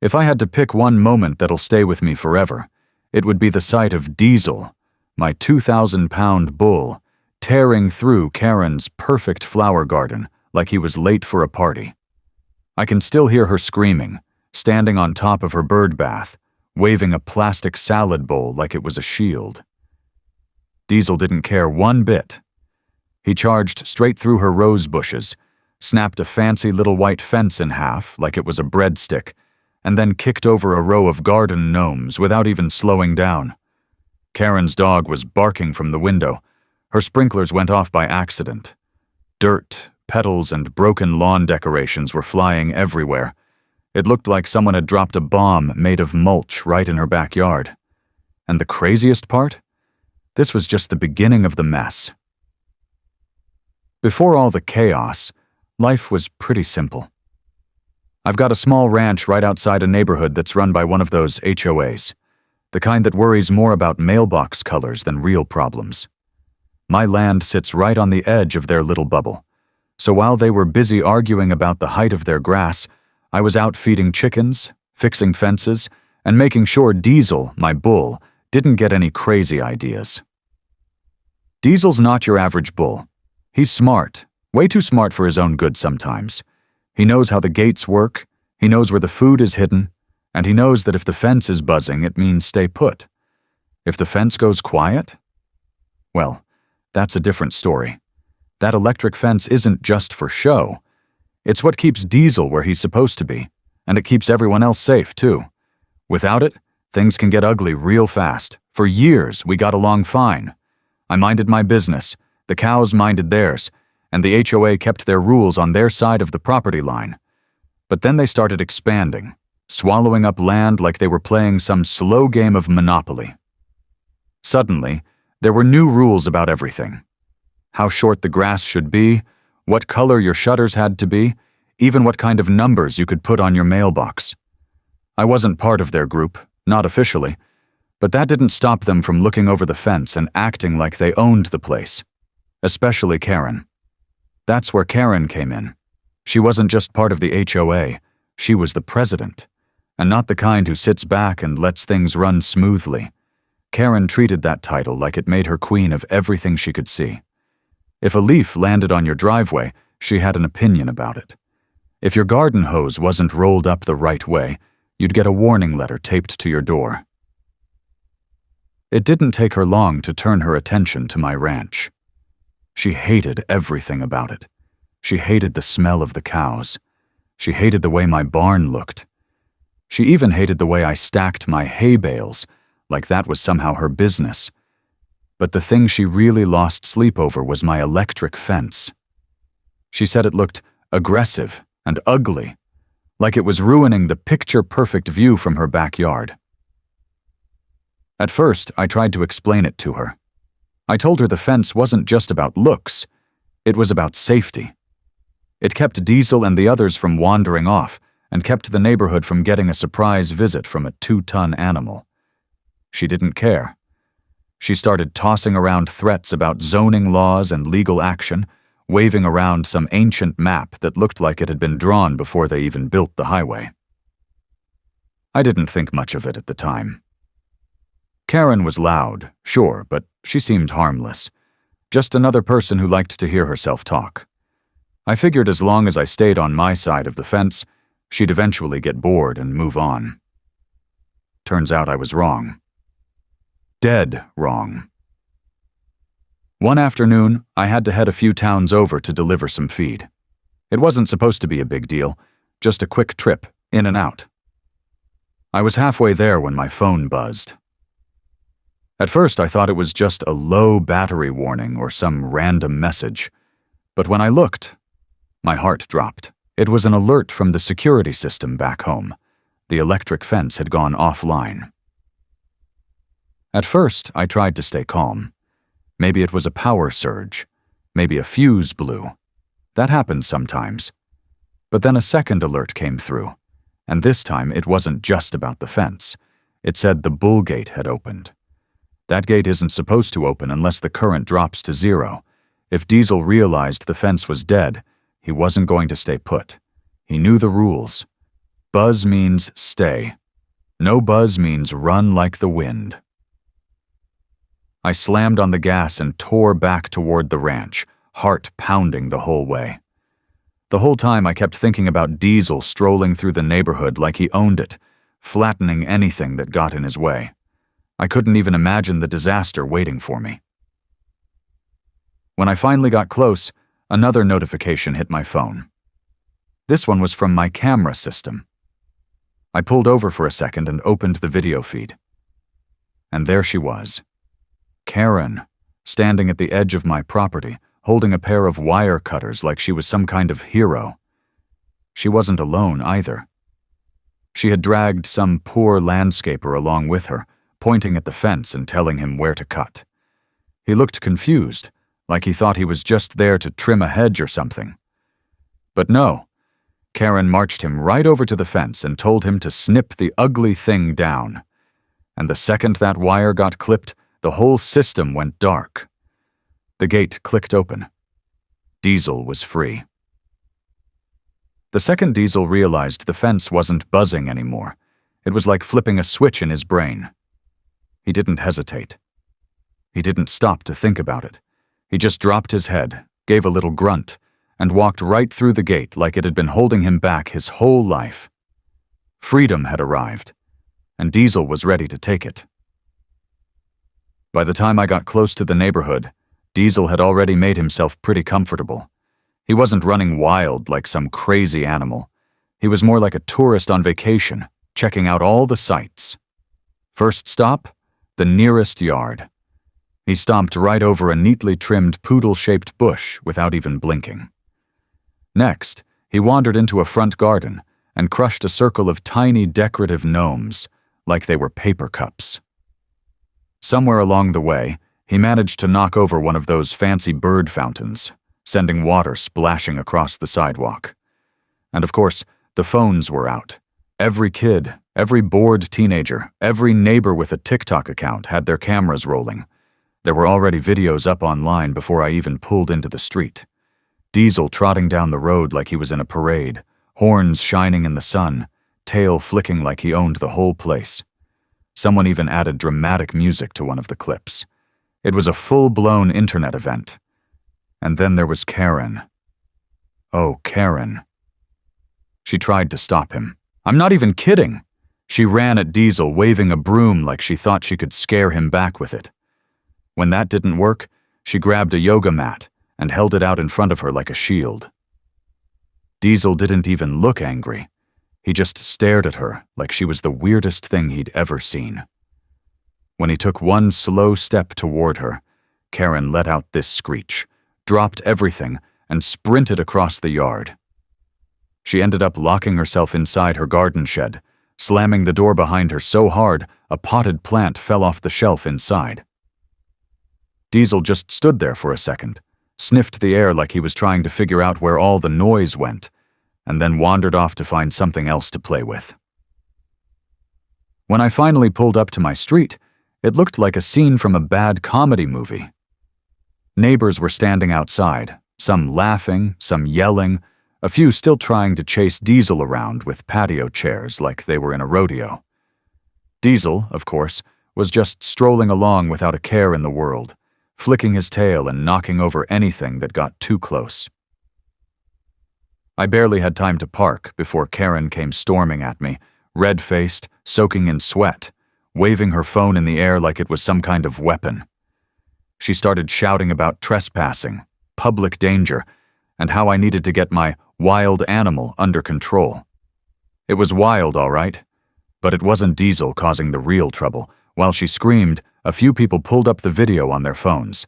If I had to pick one moment that'll stay with me forever, it would be the sight of Diesel, my 2,000-pound bull, tearing through Karen's perfect flower garden like he was late for a party. I can still hear her screaming, standing on top of her bird bath, waving a plastic salad bowl like it was a shield. Diesel didn't care one bit. He charged straight through her rose bushes, snapped a fancy little white fence in half like it was a breadstick, and then kicked over a row of garden gnomes without even slowing down. Karen's dog was barking from the window. Her sprinklers went off by accident. Dirt, petals, and broken lawn decorations were flying everywhere. It looked like someone had dropped a bomb made of mulch right in her backyard. And the craziest part? This was just the beginning of the mess. Before all the chaos, life was pretty simple. I've got a small ranch right outside a neighborhood that's run by one of those HOAs, the kind that worries more about mailbox colors than real problems. My land sits right on the edge of their little bubble, so while they were busy arguing about the height of their grass, I was out feeding chickens, fixing fences, and making sure Diesel, my bull, didn't get any crazy ideas. Diesel's not your average bull. He's smart, way too smart for his own good sometimes. He knows how the gates work, he knows where the food is hidden, and he knows that if the fence is buzzing, it means stay put. If the fence goes quiet, well, that's a different story. That electric fence isn't just for show. It's what keeps Diesel where he's supposed to be, and it keeps everyone else safe, too. Without it, things can get ugly real fast. For years, we got along fine. I minded my business, the cows minded theirs, and the HOA kept their rules on their side of the property line. But then they started expanding, swallowing up land like they were playing some slow game of Monopoly. Suddenly, there were new rules about everything. How short the grass should be, what color your shutters had to be, even what kind of numbers you could put on your mailbox. I wasn't part of their group, not officially, but that didn't stop them from looking over the fence and acting like they owned the place. Especially Karen. That's where Karen came in. She wasn't just part of the HOA, she was the president, and not the kind who sits back and lets things run smoothly. Karen treated that title like it made her queen of everything she could see. If a leaf landed on your driveway, she had an opinion about it. If your garden hose wasn't rolled up the right way, you'd get a warning letter taped to your door. It didn't take her long to turn her attention to my ranch. She hated everything about it. She hated the smell of the cows. She hated the way my barn looked. She even hated the way I stacked my hay bales, like that was somehow her business. But the thing she really lost sleep over was my electric fence. She said it looked aggressive and ugly, like it was ruining the picture-perfect view from her backyard. At first, I tried to explain it to her. I told her the fence wasn't just about looks, it was about safety. It kept Diesel and the others from wandering off and kept the neighborhood from getting a surprise visit from a 2-ton animal. She didn't care. She started tossing around threats about zoning laws and legal action, waving around some ancient map that looked like it had been drawn before they even built the highway. I didn't think much of it at the time. Karen was loud, sure, but she seemed harmless. Just another person who liked to hear herself talk. I figured as long as I stayed on my side of the fence, she'd eventually get bored and move on. Turns out I was wrong. Dead wrong. One afternoon, I had to head a few towns over to deliver some feed. It wasn't supposed to be a big deal, just a quick trip, in and out. I was halfway there when my phone buzzed. At first, I thought it was just a low battery warning or some random message. But when I looked, my heart dropped. It was an alert from the security system back home. The electric fence had gone offline. At first, I tried to stay calm. Maybe it was a power surge. Maybe a fuse blew. That happens sometimes. But then a second alert came through. And this time, it wasn't just about the fence. It said the bull gate had opened. That gate isn't supposed to open unless the current drops to 0. If Diesel realized the fence was dead, he wasn't going to stay put. He knew the rules. Buzz means stay. No buzz means run like the wind. I slammed on the gas and tore back toward the ranch, heart pounding the whole way. The whole time I kept thinking about Diesel strolling through the neighborhood like he owned it, flattening anything that got in his way. I couldn't even imagine the disaster waiting for me. When I finally got close, another notification hit my phone. This one was from my camera system. I pulled over for a second and opened the video feed. And there she was. Karen, standing at the edge of my property, holding a pair of wire cutters like she was some kind of hero. She wasn't alone either. She had dragged some poor landscaper along with her, pointing at the fence and telling him where to cut. He looked confused, like he thought he was just there to trim a hedge or something. But no, Karen marched him right over to the fence and told him to snip the ugly thing down. And the second that wire got clipped, the whole system went dark. The gate clicked open. Diesel was free. The second Diesel realized the fence wasn't buzzing anymore. It was like flipping a switch in his brain. He didn't hesitate. He didn't stop to think about it. He just dropped his head, gave a little grunt, and walked right through the gate like it had been holding him back his whole life. Freedom had arrived, and Diesel was ready to take it. By the time I got close to the neighborhood, Diesel had already made himself pretty comfortable. He wasn't running wild like some crazy animal. He was more like a tourist on vacation, checking out all the sights. First stop, the nearest yard. He stomped right over a neatly trimmed poodle-shaped bush without even blinking. Next, he wandered into a front garden and crushed a circle of tiny decorative gnomes, like they were paper cups. Somewhere along the way, he managed to knock over one of those fancy bird fountains, sending water splashing across the sidewalk. And of course, the phones were out. Every kid, every bored teenager, every neighbor with a TikTok account had their cameras rolling. There were already videos up online before I even pulled into the street. Diesel trotting down the road like he was in a parade, horns shining in the sun, tail flicking like he owned the whole place. Someone even added dramatic music to one of the clips. It was a full-blown internet event. And then there was Karen. Oh, Karen. She tried to stop him. I'm not even kidding. She ran at Diesel, waving a broom like she thought she could scare him back with it. When that didn't work, she grabbed a yoga mat and held it out in front of her like a shield. Diesel didn't even look angry. He just stared at her like she was the weirdest thing he'd ever seen. When he took one slow step toward her, Karen let out this screech, dropped everything, and sprinted across the yard. She ended up locking herself inside her garden shed, slamming the door behind her so hard a potted plant fell off the shelf inside. Diesel just stood there for a second, sniffed the air like he was trying to figure out where all the noise went, and then wandered off to find something else to play with. When I finally pulled up to my street, it looked like a scene from a bad comedy movie. Neighbors were standing outside, some laughing, some yelling, a few still trying to chase Diesel around with patio chairs like they were in a rodeo. Diesel, of course, was just strolling along without a care in the world, flicking his tail and knocking over anything that got too close. I barely had time to park before Karen came storming at me, red-faced, soaking in sweat, waving her phone in the air like it was some kind of weapon. She started shouting about trespassing, public danger, and how I needed to get my wild animal under control. It was wild, all right, but it wasn't Diesel causing the real trouble. While she screamed, a few people pulled up the video on their phones.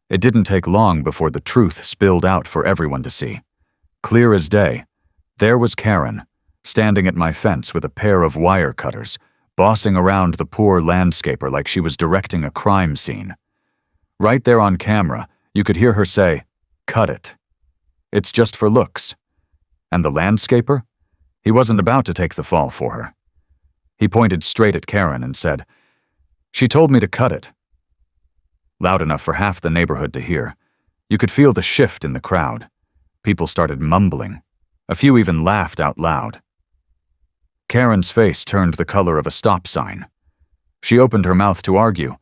It didn't take long before the truth spilled out for everyone to see. Clear as day, there was Karen, standing at my fence with a pair of wire cutters, bossing around the poor landscaper like she was directing a crime scene. Right there on camera, you could hear her say, "Cut it. It's just for looks." And the landscaper? He wasn't about to take the fall for her. He pointed straight at Karen and said, "She told me to cut it." Loud enough for half the neighborhood to hear. You could feel the shift in the crowd. People started mumbling. A few even laughed out loud. Karen's face turned the color of a stop sign. She opened her mouth to argue,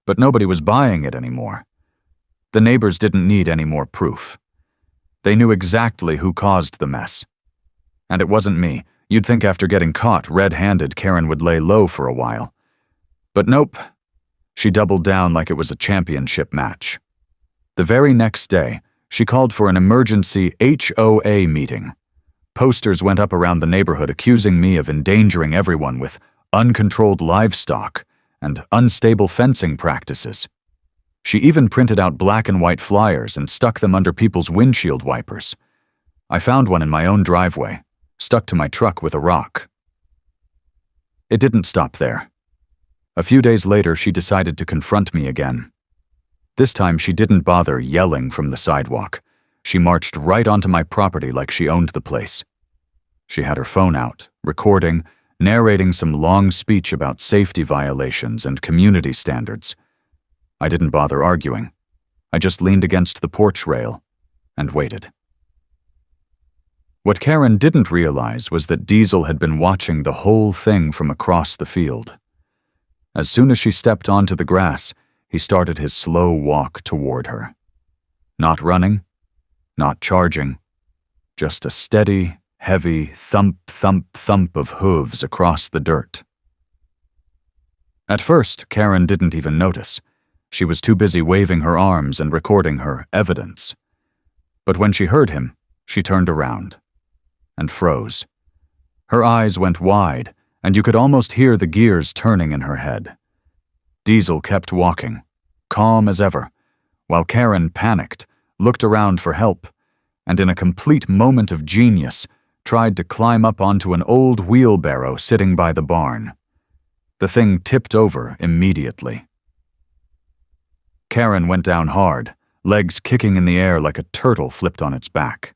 but nobody was buying it anymore. The neighbors didn't need any more proof. They knew exactly who caused the mess. And it wasn't me. You'd think after getting caught red-handed, Karen would lay low for a while. But nope. She doubled down like it was a championship match. The very next day, she called for an emergency HOA meeting. Posters went up around the neighborhood accusing me of endangering everyone with uncontrolled livestock and unstable fencing practices. She even printed out black and white flyers and stuck them under people's windshield wipers. I found one in my own driveway, stuck to my truck with a rock. It didn't stop there. A few days later, she decided to confront me again. This time, she didn't bother yelling from the sidewalk. She marched right onto my property like she owned the place. She had her phone out, recording, narrating some long speech about safety violations and community standards. I didn't bother arguing. I just leaned against the porch rail and waited. What Karen didn't realize was that Diesel had been watching the whole thing from across the field. As soon as she stepped onto the grass, he started his slow walk toward her. Not running, not charging, just a steady, heavy thump, thump, thump of hooves across the dirt. At first, Karen didn't even notice. She was too busy waving her arms and recording her evidence. But when she heard him, she turned around and froze. Her eyes went wide, and you could almost hear the gears turning in her head. Diesel kept walking, calm as ever, while Karen panicked, looked around for help, and in a complete moment of genius, tried to climb up onto an old wheelbarrow sitting by the barn. The thing tipped over immediately. Karen went down hard, legs kicking in the air like a turtle flipped on its back.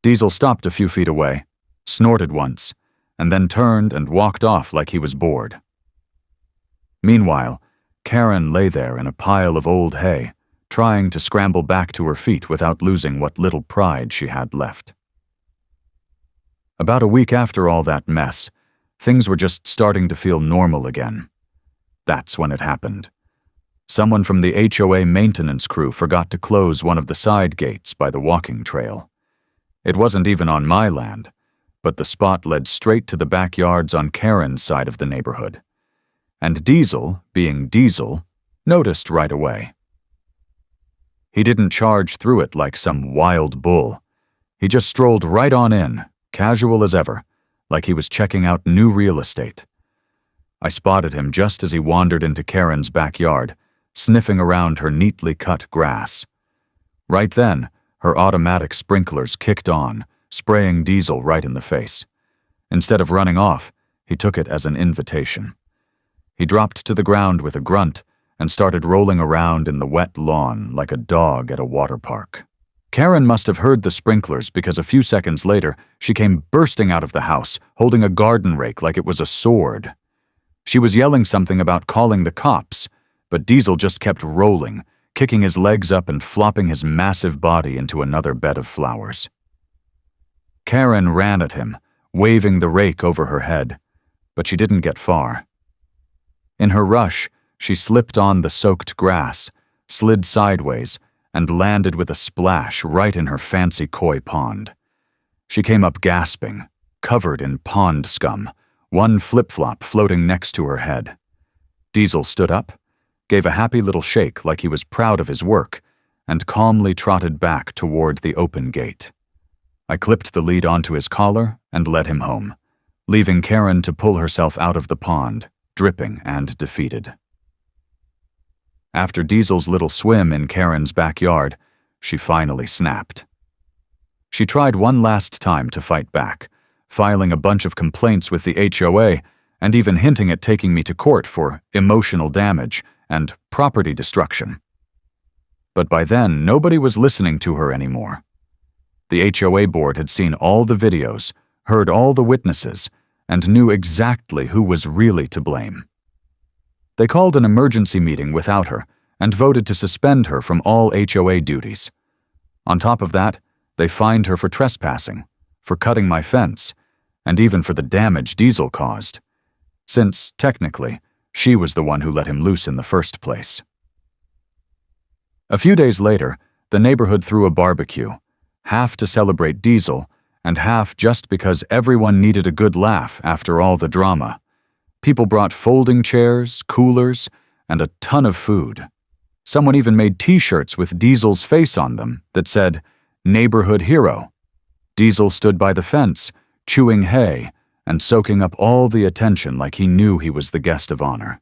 Diesel stopped a few feet away, snorted once, and then turned and walked off like he was bored. Meanwhile, Karen lay there in a pile of old hay, trying to scramble back to her feet without losing what little pride she had left. About a week after all that mess, things were just starting to feel normal again. That's when it happened. Someone from the HOA maintenance crew forgot to close one of the side gates by the walking trail. It wasn't even on my land, but the spot led straight to the backyards on Karen's side of the neighborhood. And Diesel, being Diesel, noticed right away. He didn't charge through it like some wild bull. He just strolled right on in, casual as ever, like he was checking out new real estate. I spotted him just as he wandered into Karen's backyard, sniffing around her neatly cut grass. Right then, her automatic sprinklers kicked on, spraying Diesel right in the face. Instead of running off, he took it as an invitation. He dropped to the ground with a grunt and started rolling around in the wet lawn like a dog at a water park. Karen must have heard the sprinklers because a few seconds later, she came bursting out of the house, holding a garden rake like it was a sword. She was yelling something about calling the cops, but Diesel just kept rolling, kicking his legs up and flopping his massive body into another bed of flowers. Karen ran at him, waving the rake over her head, but she didn't get far. In her rush, she slipped on the soaked grass, slid sideways, and landed with a splash right in her fancy koi pond. She came up gasping, covered in pond scum, one flip-flop floating next to her head. Diesel stood up, gave a happy little shake like he was proud of his work, and calmly trotted back toward the open gate. I clipped the lead onto his collar and led him home, leaving Karen to pull herself out of the pond, dripping and defeated. After Diesel's little swim in Karen's backyard, she finally snapped. She tried one last time to fight back, filing a bunch of complaints with the HOA and even hinting at taking me to court for emotional damage and property destruction. But by then, nobody was listening to her anymore. The HOA board had seen all the videos, heard all the witnesses, and knew exactly who was really to blame. They called an emergency meeting without her and voted to suspend her from all HOA duties. On top of that, they fined her for trespassing, for cutting my fence, and even for the damage Diesel caused, since, technically, she was the one who let him loose in the first place. A few days later, the neighborhood threw a barbecue, half to celebrate Diesel, and half just because everyone needed a good laugh after all the drama. People brought folding chairs, coolers, and a ton of food. Someone even made t-shirts with Diesel's face on them that said, "Neighborhood Hero." Diesel stood by the fence, chewing hay and soaking up all the attention like he knew he was the guest of honor.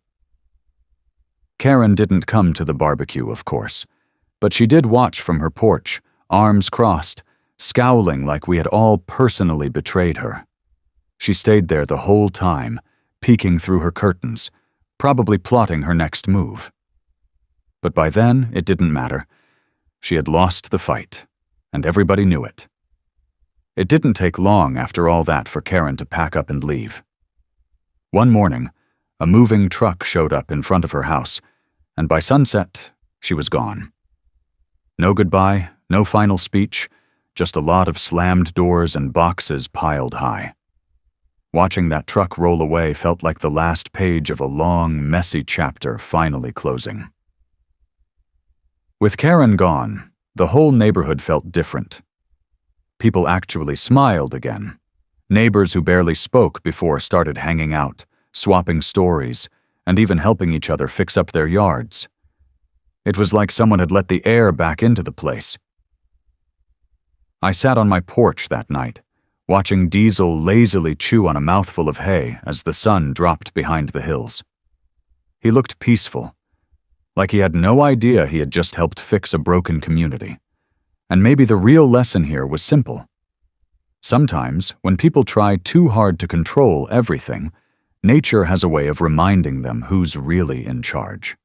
Karen didn't come to the barbecue, of course, but she did watch from her porch, arms crossed, scowling like we had all personally betrayed her. She stayed there the whole time, peeking through her curtains, probably plotting her next move. But by then, it didn't matter. She had lost the fight, and everybody knew it. It didn't take long after all that for Karen to pack up and leave. One morning, a moving truck showed up in front of her house, and by sunset, she was gone. No goodbye, no final speech, just a lot of slammed doors and boxes piled high. Watching that truck roll away felt like the last page of a long, messy chapter finally closing. With Karen gone, the whole neighborhood felt different. People actually smiled again. Neighbors who barely spoke before started hanging out, swapping stories, and even helping each other fix up their yards. It was like someone had let the air back into the place. I sat on my porch that night, watching Diesel lazily chew on a mouthful of hay as the sun dropped behind the hills. He looked peaceful, like he had no idea he had just helped fix a broken community. And maybe the real lesson here was simple. Sometimes, when people try too hard to control everything, nature has a way of reminding them who's really in charge.